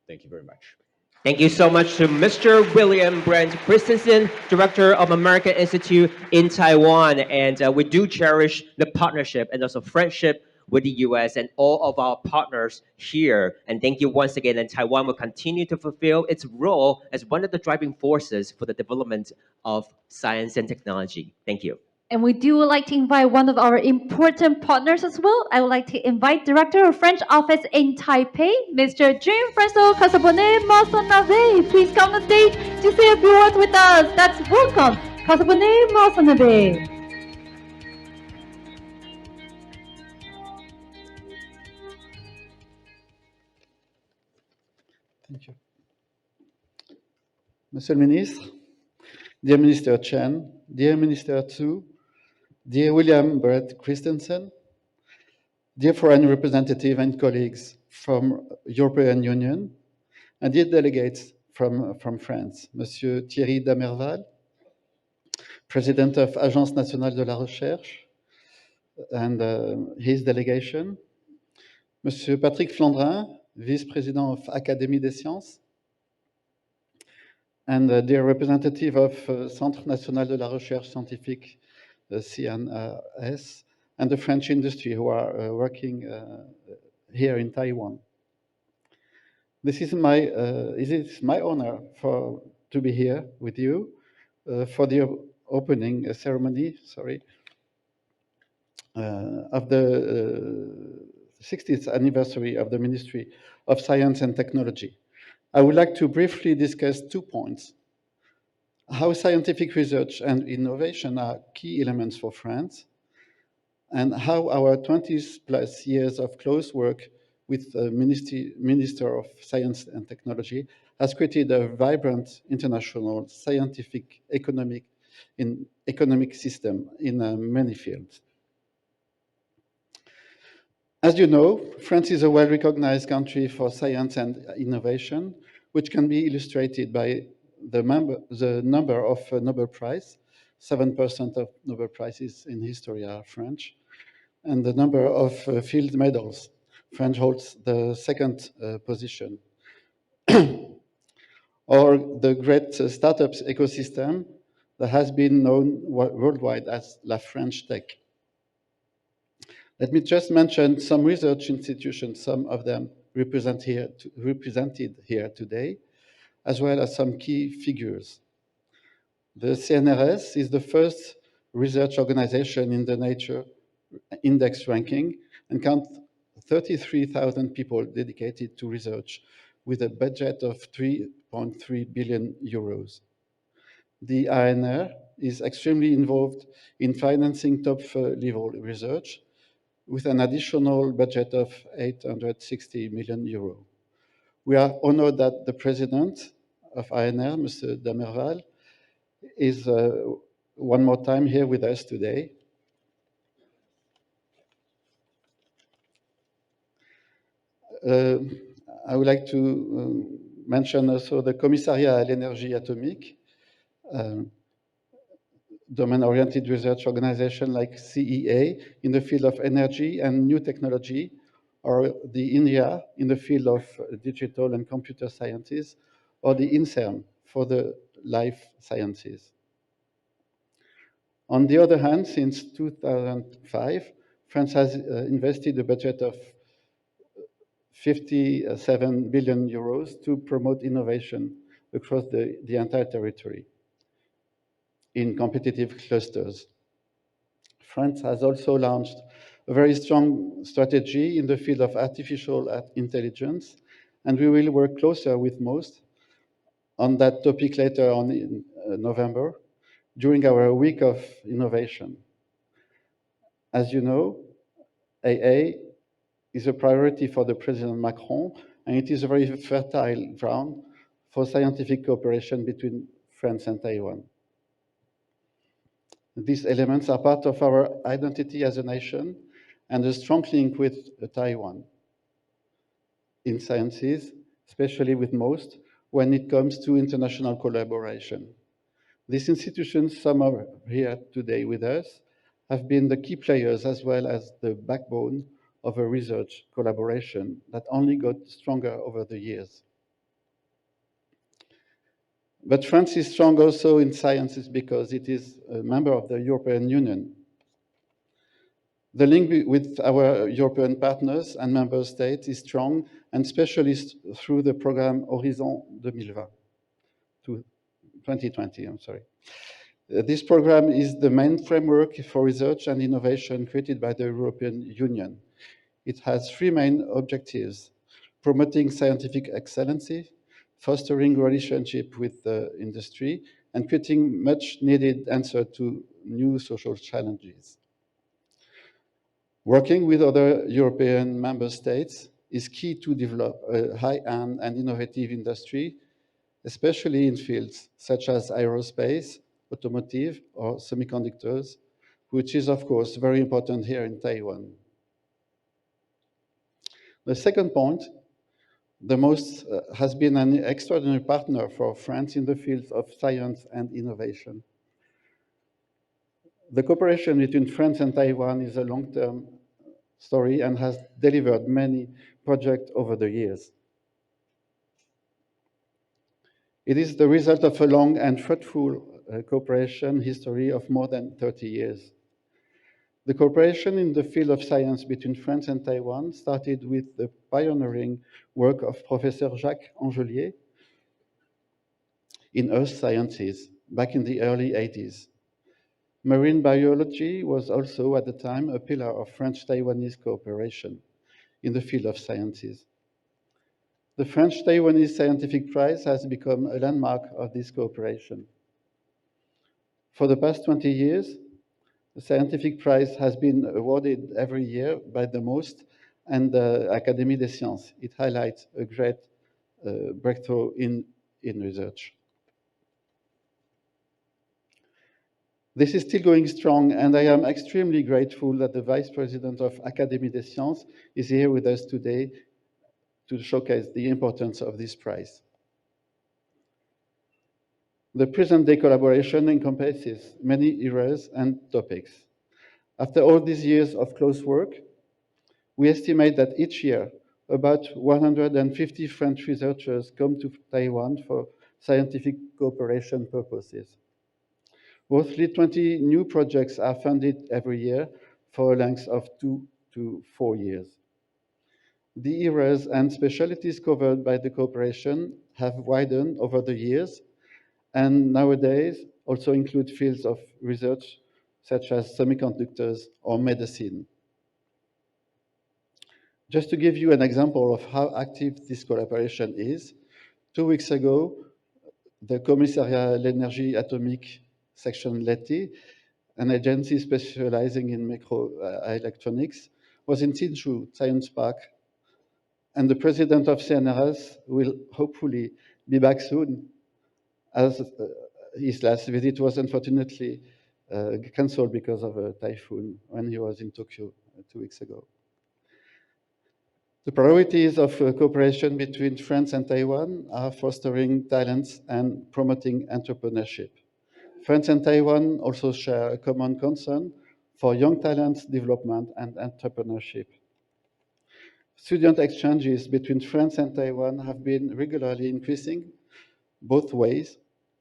D: Thank you very much.
B: Thank you so much to Mr. William Brent Christensen, Director of American Institute in Taiwan. And we do cherish the partnership and also friendship with the US and all of our partners here. And thank you once again. And Taiwan will continue to fulfill its role as one of the driving forces for the development of science and technology. Thank you.
A: And we do like to invite one of our important partners as well. I would like to invite Director of French Office in Taipei, Mr. Jean-François Casabonnet-Marsonnavet. Please come on stage to say a few words with us. That's welcome, Casabonnet-Marsonnavet.
C: Thank you. Monsieur le Ministre,
E: dear Minister Chen, dear Minister Tsu, dear William Brett Christensen, dear foreign representative and colleagues from European Union, and dear delegates from France, Monsieur Thierry Damerval, President of Agence Nationale de la Recherche, and his delegation, Monsieur Patrick Flandrin, Vice-President of Académie des Sciences, and dear representative of Centre National de la Recherche Scientifique, CNRS, and the French industry who are working here in Taiwan. It is my honor to be here with you for the opening ceremony, of the 60th anniversary of the Ministry of Science and Technology. I would like to briefly discuss 2 points. How scientific research and innovation are key elements for France, and how our 20 plus years of close work with the Minister of Science and Technology has created a vibrant international scientific economic system in many fields. As you know, France is a well-recognized country for science and innovation, which can be illustrated by the number of Nobel Prize. 7% of Nobel Prizes in history are French, and the number of field medals. France holds the second position. Or the great startups ecosystem that has been known worldwide as La French Tech. Let me just mention some research institutions, some of them represented here today, as well as some key figures. The CNRS is the first research organization in the Nature Index ranking and counts 33,000 people dedicated to research with a budget of 3.3 billion euros. The ANR is extremely involved in financing top-level research with an additional budget of 860 million euros. We are honored that the president of ANR, Mr. Damerval, is one more time here with us today. I would like to mention also the Commissariat à l'énergie atomique, domain-oriented research organization like CEA in the field of energy and new technology, or the INRIA in the field of digital and computer sciences, or the INSERM for the life sciences. On the other hand, since 2005, France has invested a budget of 57 billion euros to promote innovation across the entire territory in competitive clusters. France has also launched a very strong strategy in the field of artificial intelligence, and we will work closer with most on that topic later on in November during our week of innovation. As you know, AA is a priority for the President Macron, and it is a very fertile ground for scientific cooperation between France and Taiwan. These elements are part of our identity as a nation and a strong link with Taiwan in sciences, especially with most, when it comes to international collaboration. These institutions, some are here today with us, have been the key players as well as the backbone of a research collaboration that only got stronger over the years. But France is strong also in sciences because it is a member of the European Union. The link with our European partners and member states is strong, and especially through the program Horizon 2020. This program is the main framework for research and innovation created by the European Union. It has 3 main objectives: promoting scientific excellency, fostering relationship with the industry, and creating much needed answer to new social challenges. Working with other European member states is key to develop a high-end and innovative industry, especially in fields such as aerospace, automotive, or semiconductors, which is, of course, very important here in Taiwan. The second point, the MOST has been an extraordinary partner for France in the fields of science and innovation. The cooperation between France and Taiwan is a long-term story and has delivered many projects over the years. It is the result of a long and fruitful cooperation history of more than 30 years. The cooperation in the field of science between France and Taiwan started with the pioneering work of Professor Jacques Angelier in earth sciences back in the early 80s. Marine biology was also at the time a pillar of French-Taiwanese cooperation in the field of sciences. The French-Taiwanese Scientific Prize has become a landmark of this cooperation. For the past 20 years, the Scientific Prize has been awarded every year by the MOST and the Académie des Sciences. It highlights a great breakthrough in research. This is still going strong, and I am extremely grateful that the Vice President of Académie des Sciences is here with us today to showcase the importance of this prize. The present-day collaboration encompasses many eras and topics. After all these years of close work, we estimate that each year about 150 French researchers come to Taiwan for scientific cooperation purposes. Roughly 20 new projects are funded every year for a length of 2 to 4 years. The eras and specialties covered by the cooperation have widened over the years and nowadays also include fields of research such as semiconductors or medicine. Just to give you an example of how active this collaboration is, 2 weeks ago, the Commissariat à l'énergie atomique section LETI, an agency specializing in microelectronics, was in Hsinchu Science Park, and the president of CNRS will hopefully be back soon, as his last visit was unfortunately cancelled because of a typhoon when he was in Tokyo 2 weeks ago. The priorities of cooperation between France and Taiwan are fostering talents and promoting entrepreneurship. France and Taiwan also share a common concern for young talents development and entrepreneurship. Student exchanges between France and Taiwan have been regularly increasing both ways,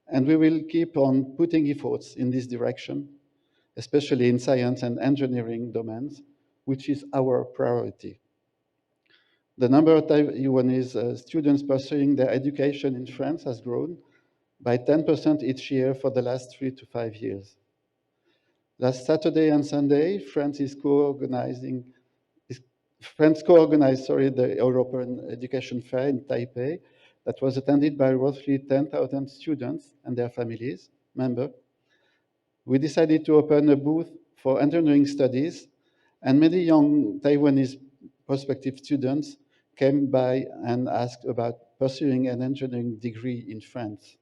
E: and we will keep on putting efforts in this direction, especially in science and engineering domains, which is our priority. The number of Taiwanese students pursuing their education in France has grown by 10% each year for the last 3 to 5 years. Last Saturday and Sunday, France co-organized the European Education Fair in Taipei that was attended by roughly 10,000 students and their families, members. We decided to open a booth for engineering studies, and many young Taiwanese prospective students came by and asked about pursuing an engineering degree in France.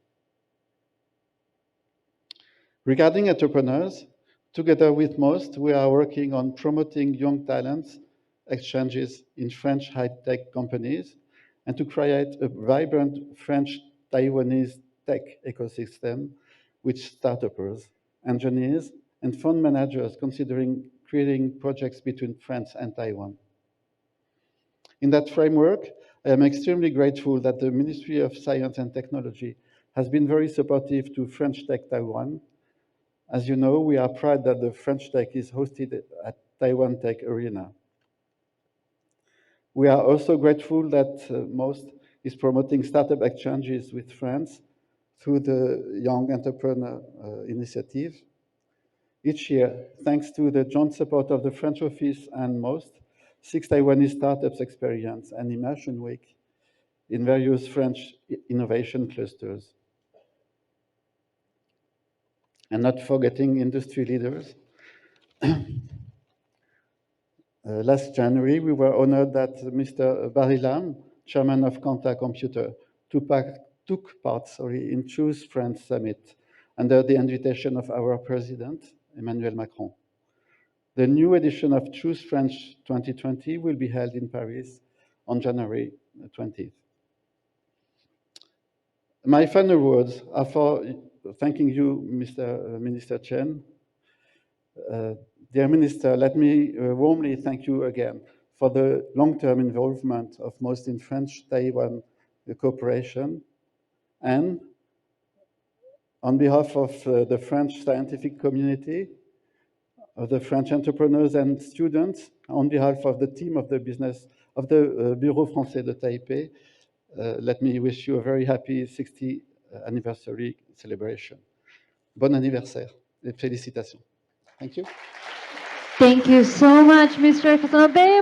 E: Regarding entrepreneurs, together with MOST, we are working on promoting young talents exchanges in French high-tech companies and to create a vibrant French-Taiwanese tech ecosystem with startups, engineers, and fund managers considering creating projects between France and Taiwan. In that framework, I am extremely grateful that the Ministry of Science and Technology has been very supportive to French Tech Taiwan. As you know, we are proud that the French Tech is hosted at Taiwan Tech Arena. We are also grateful that MOST is promoting startup exchanges with France through the Young Entrepreneur Initiative. Each year, thanks to the joint support of the French office and MOST, 6 Taiwanese startups experience an immersion week in various French innovation clusters. And not forgetting industry leaders. Last January, we were honored that Mr. Barry Lam, chairman of Quanta Computer, took part in Choose France Summit, under the invitation of our President, Emmanuel Macron. The new edition of Choose French 2020 will be held in Paris on January 20th. My final words are for thanking you, Mr. Minister Chen. Dear Minister, let me warmly thank you again for the long-term involvement of most in French-Taiwan cooperation, and on behalf of the French scientific community, of the French entrepreneurs and students, on behalf of the team of the Bureau Français de Taipei, let me wish you a very happy 60th anniversary celebration. Bon anniversaire et félicitations. Thank you.
A: Thank you so much, Mr.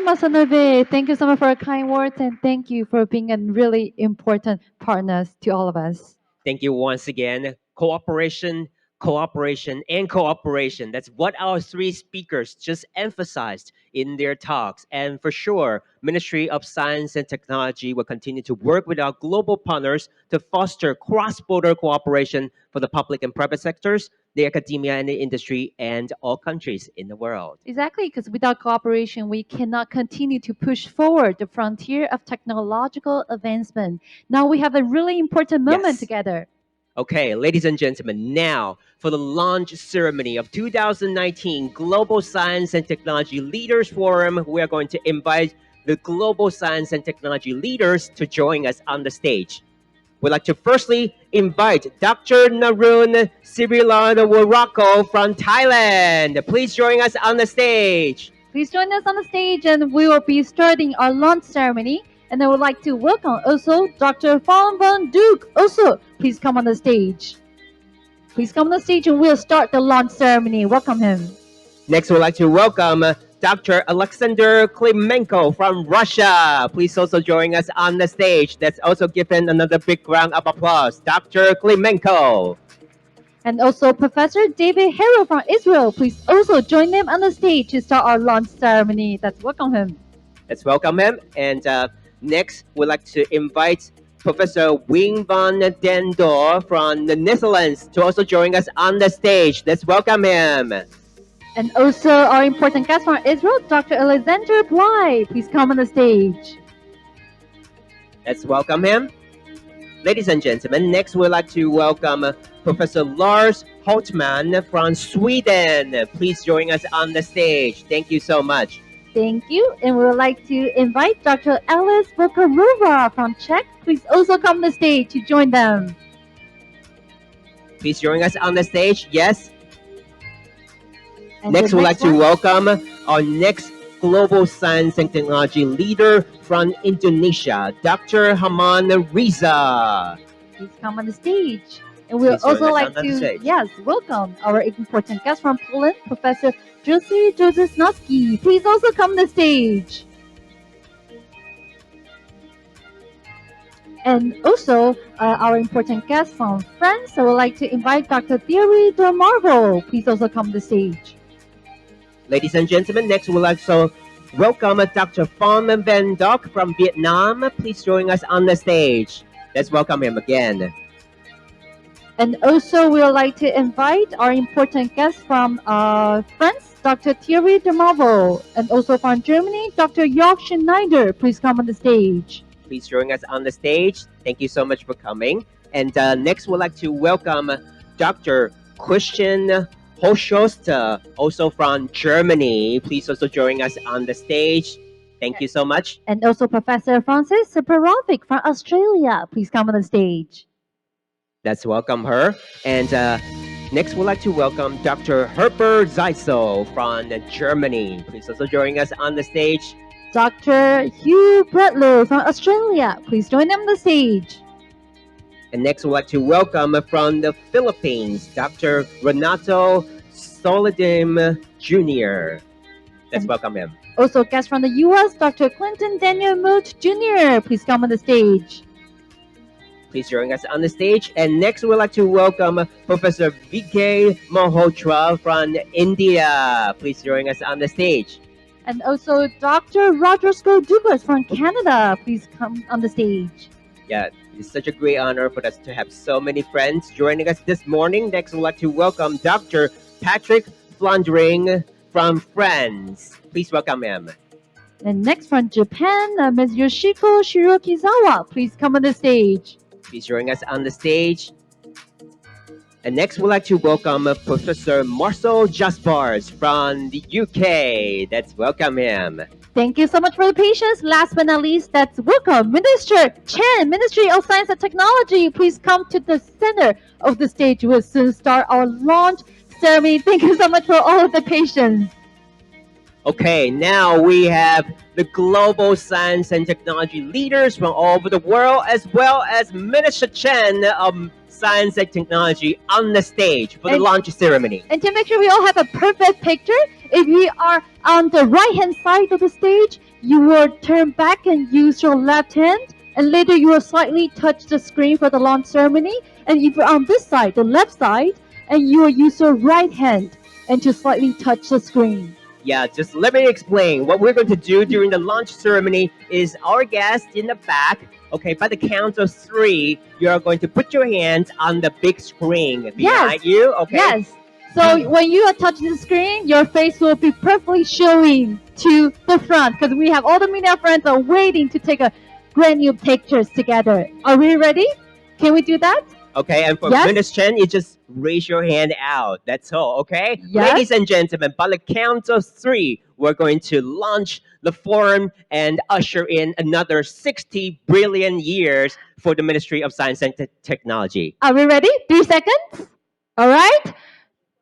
A: Masanobe. Thank you so much for your kind words, and thank you for being a really important partner to all of us.
B: Thank you once again. Cooperation, cooperation, and cooperation. That's what our three speakers just emphasized in their talks. And for sure, Ministry of Science and Technology will continue to work with our global partners to foster cross-border cooperation for the public and private sectors, the academia and the industry, and all countries in the world.
A: Exactly, because without cooperation, we cannot continue to push forward the frontier of technological advancement. Now we have a really important moment
B: Yes.
A: together.
B: Okay, ladies and gentlemen, now for the launch ceremony of 2019 Global Science and Technology Leaders Forum, we are going to invite the global science and technology leaders to join us on the stage. We'd like to firstly invite Dr. Narun Sirilan from Thailand. Please join us on the stage.
A: Please join us on the stage, and we will be starting our launch ceremony. And I would like to welcome also Dr. Phong Van Duke. Also, please come on the stage. Please come on the stage, and we'll start the launch ceremony. Welcome him.
B: Next, we'd like to welcome Dr. Alexander Klimenko from Russia. Please also join us on the stage. Let's also give him another big round of applause. Dr. Klimenko.
A: And also Professor David Harrow from Israel. Please also join them on the stage to start our launch ceremony. Let's welcome him.
B: Let's welcome him. And next, we'd like to invite Professor Wing van den Door from the Netherlands to also join us on the stage. Let's welcome him.
A: And also our important guest from Israel, Dr. Alexander Bly. Please come on the stage.
B: Let's welcome him. Ladies and gentlemen, next we'd like to welcome Professor Lars Holtman from Sweden. Please join us on the stage. Thank you so much.
A: Thank you. And we would like to invite Dr. Alice Bokarova from Czech. Please also come to the stage to join them.
B: Please join us on the stage. Yes.
A: And
B: Next, we'd like to
A: one.
B: welcome our next global science and technology leader from Indonesia, Dr. Haman Riza.
A: Please come on the stage. And we'll
B: Please join
A: also
B: us
A: like
B: on the
A: to,
B: stage.
A: yes, welcome our important guest from Poland, Professor Josie Jozesnowski. Please also come to the stage. And also our important guest from France, I would like to invite Dr. Thierry de Marvel. Please also come to the stage.
B: Ladies and gentlemen, next we'd like to welcome Dr. Phong Van Doc from Vietnam. Please join us on the stage. Let's welcome him again.
A: And also we would like to invite our important guest from France, Dr. Thierry de Marvel. And also from Germany, Dr. Jörg Schneider. Please come on the stage.
B: Please join us on the stage. Thank you so much for coming. And next we'd like to welcome Dr. Christian Hoschost, also from Germany. Please also join us on the stage. Thank you so much.
A: And also Professor Francis Seperovic from Australia. Please come on the stage.
B: Let's welcome her. And next we'd like to welcome Dr. Herbert Zeitzel from Germany. Please also join us on the stage.
A: Dr. Hugh Bretlow from Australia. Please join them on the stage.
B: And next we'd like to welcome from the Philippines, Dr. Renato Solidim Jr. Let's welcome him.
A: Also guest from the US, Dr. Clinton Daniel Moot Jr. Please come on the stage.
B: Please join us on the stage. And next we'd like to welcome Professor V.K. Malhotra from India. Please join us on the stage.
A: And also Dr. Roger Scott Douglas from Canada. Please come on the stage.
B: Yeah, it's such a great honor for us to have so many friends joining us this morning. Next, we'd like to welcome Dr. Patrick Flandering from France. Please welcome him.
A: And next from Japan, Ms. Yoshiko Shirokizawa. Please come on the stage.
B: Please join us on the stage. And next, we'd like to welcome Professor Marcel Jaspers from the UK. Let's welcome him.
A: Thank you so much for the patience. Last but not least, let's welcome Minister Chen, Ministry of Science and Technology. Please come to the center of the stage. We'll soon start our launch ceremony. Thank you so much for all of the patience.
B: Okay, now we have the global science and technology leaders from all over the world, as well as Minister Chen of Science and Technology on the stage for the launch ceremony.
A: And to make sure we all have a perfect picture, if we are on the right-hand side of the stage, you will turn back and use your left hand, and later you will slightly touch the screen for the launch ceremony. And if you're on this side, the left side, and you will use your right hand and to slightly touch the screen.
B: Yeah, just let me explain. What we're going to do during the launch ceremony is our guest in the back, okay, by the count of 3, you are going to put your hands on the big screen behind you, okay?
A: Yes. So when you are touching the screen, your face will be perfectly showing to the front because we have all the media friends are waiting to take a brand new pictures together. Are we ready? Can we do that?
B: Okay, and for Minister Chen, you just raise your hand out. That's all, okay?
A: Yes.
B: Ladies and gentlemen, by the count of 3, we're going to launch the forum and usher in another 60 brilliant years for the Ministry of Science and Technology.
A: Are we ready? 3 seconds. All right.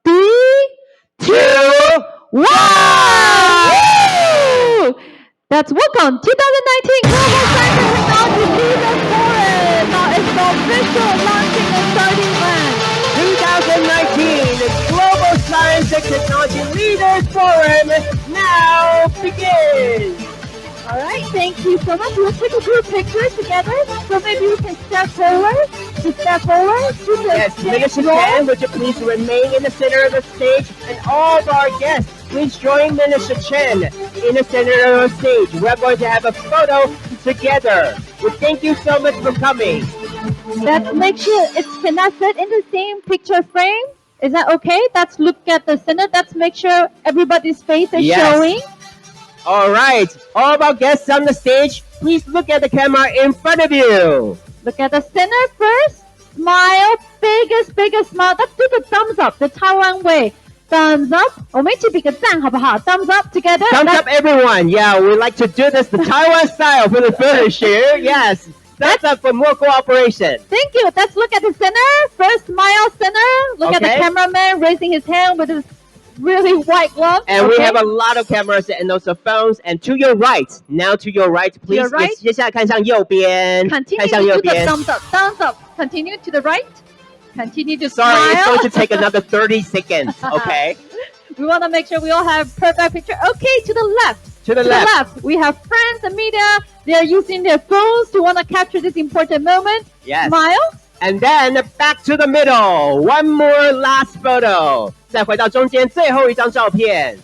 A: 3, 2, 1. Woo! That's welcome 2019 Global Science and Technology Leaders Forum. Now it's the official launching and starting event.
B: 2019 Global Science and Technology Leaders Forum now begins.
A: All right, thank you so much. We'll take a group picture together. So maybe we can step forward.
B: Yes, Minister Chen, would you please remain in the center of the stage? And all of our guests, please join Minister Chen in the center of the stage. We're going to have a photo together. Well, thank you so much for coming.
A: Let's make sure it cannot fit in the same picture frame. Is that okay? Let's look at the center. Let's make sure everybody's face is showing.
B: All right. All of our guests on the stage, please look at the camera in front of you.
A: Look at the center first. Smile. Biggest smile. Let's do the thumbs up, the Taiwan way. Thumbs up. 我们一起比个赞好不好? Thumbs up together.
B: Thumbs up, everyone. Yeah, we like to do this the Taiwan style for the photo shoot. Yes. Thumbs up for more cooperation.
A: Thank you. Let's look at the center. First smile center. Look at the cameraman raising his hand with his really white glove.
B: And we have a lot of cameras and also phones. And to your right, now to your right, please.
A: Your right.
B: 接下来看向右边，
A: Continue
B: 看向
A: to
B: 右
A: do the
B: 边。
A: thumbs up. Thumbs up. Continue to the right. Continue to
B: Sorry,
A: smile.
B: it's going to take another 30 seconds, okay?
A: We want to make sure we all have perfect picture. Okay, to the left.
B: To the left.
A: We have friends and media. They are using their phones to want to capture this important moment.
B: Yes.
A: Smile.
B: And then back to the middle. One more last photo. 再回到中间，最后一张照片。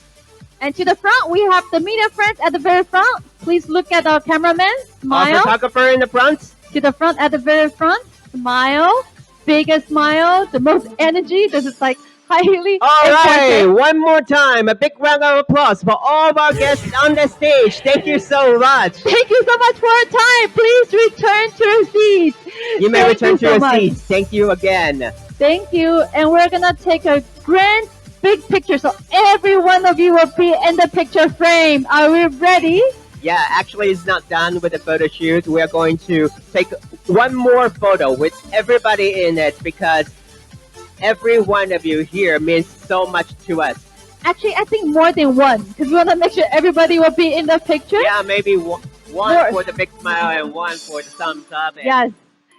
A: And to the front, we have the media friends at the very front. Please look at our cameraman. Smile.
B: Our photographer in the front.
A: To the front at the very front. Smile. Biggest smile. The most energy. This is like highly
B: All right,
A: important.
B: one more time. A big round of applause for all of our guests on the stage. Thank you so much.
A: Thank you so much for your time. Please return to your seats.
B: You may
A: Thank
B: return
A: you
B: to
A: so
B: your
A: much.
B: seats. Thank you again.
A: Thank you. And we're going to take a grand big picture. So every one of you will be in the picture frame. Are we ready?
B: Yeah, actually it's not done with the photo shoot. We are going to take one more photo with everybody in it because every one of you here means so much to us.
A: Actually, I think more than one because we want to make sure everybody will be in the picture.
B: Yeah, maybe one
A: More.
B: for the big smile and one for the thumbs up. And
A: Yes,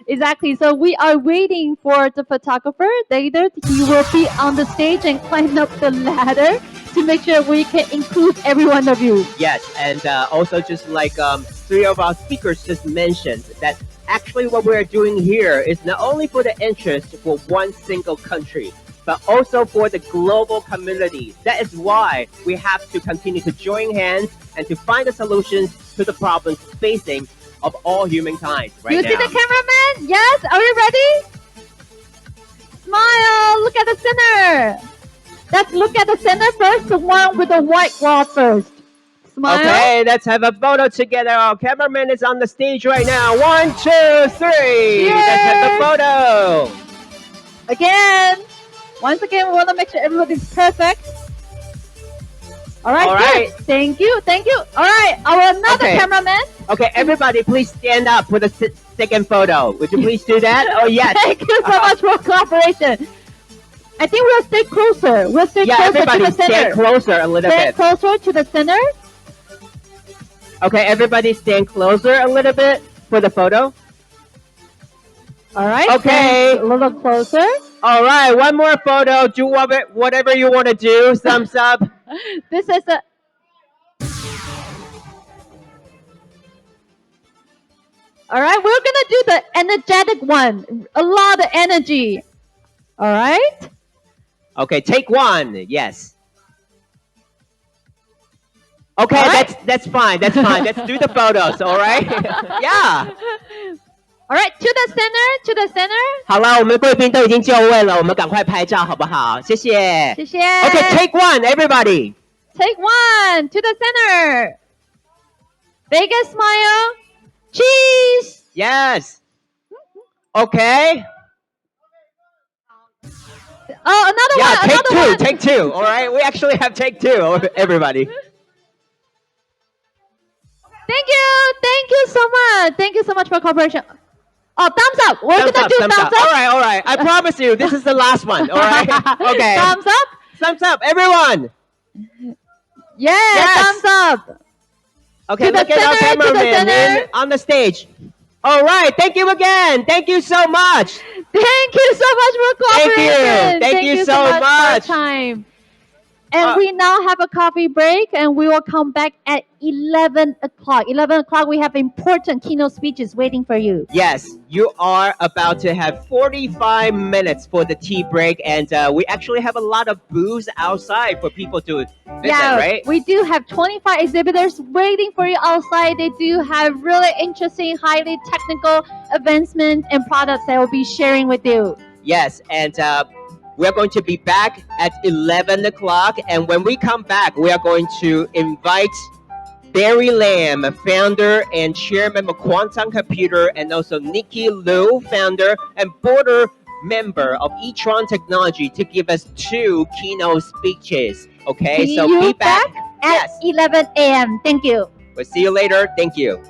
A: exactly. So we are waiting for the photographer. Later, he will be on the stage and climb up the ladder to make sure we can include every one of you.
B: Yes, and also just like 3 of our speakers just mentioned, that actually what we're doing here is not only for the interest for one single country, but also for the global community. That is why we have to continue to join hands and to find the solutions to the problems facing of all humankind right
A: you
B: now.
A: see the cameraman? Yes, are you ready? Smile, look at the center. Let's look at the center first, the one with the white wall first. Smile.
B: Okay, let's have a photo together. Our cameraman is on the stage right now. 1, 2, 3.
A: Cheers.
B: Let's have a photo.
A: Again. Once again, we want to make sure everybody's perfect. All right,
B: All
A: good.
B: right.
A: Thank you, thank you. All right, our another
B: Okay.
A: cameraman.
B: Okay, everybody, please stand up for the second photo. Would you please do that? Oh, yes.
A: Thank you so much for cooperation. I think we'll stay closer. We'll stay
B: Yeah,
A: closer
B: everybody,
A: to the center.
B: stand closer a little
A: Stand
B: bit.
A: closer to the center.
B: Okay, everybody, stand closer a little bit for the photo.
A: All right.
B: Okay.
A: stand a little closer.
B: All right, one more photo. Do whatever you want to do. Thumbs up.
A: This is a. All right, we're gonna do the energetic one. A lot of energy. All right.
B: Okay, take one. Yes. Okay,
A: All right.
B: that's fine. That's fine. Let's do the photos. All right. Yeah.
A: All right, to the center, to the center.
B: 好了，我们贵宾都已经就位了，我们赶快拍照好不好？谢谢。
A: 谢谢。
B: Okay, take one, everybody.
A: Take one to the center. Vegas smile. Cheese.
B: Yes. Okay.
A: Oh, another
B: Yeah,
A: one.
B: take
A: Another
B: two.
A: one.
B: Take two. All right. We actually have take two. Everybody.
A: Thank you so much. Thank you so much for cooperation. Oh, thumbs up. We're gonna do thumbs up.
B: All right. I promise you, this is the last one. All right. Okay.
A: Thumbs up.
B: Thumbs up, everyone.
A: Yeah,
B: Yes.
A: thumbs up.
B: Okay,
A: To the
B: look at our
A: center, to the
B: cameraman
A: center.
B: on the stage. All right. Thank you again. Thank you so much.
A: Thank you so much for cooperation.
B: Thank you so
A: for
B: much.
A: your time. And we now have a coffee break, and we will come back at 11 o'clock. 11 o'clock, we have important keynote speeches waiting for you.
B: Yes, you are about to have 45 minutes for the tea break, and we actually have a lot of booths outside for people to visit, right?
A: We do have 25 exhibitors waiting for you outside. They do have really interesting, highly technical advancements and products that we'll be sharing with you.
B: Yes, and we're going to be back at 11 o'clock, and when we come back, we are going to invite Barry Lam, founder and chairman of Quantum Computer, and also Nikki Liu, founder and board member of eTron Technology, to give us 2 keynote speeches. Okay,
A: See
B: so
A: you
B: be back.
A: at 11 a.m. Thank you.
B: We'll see you later. Thank you.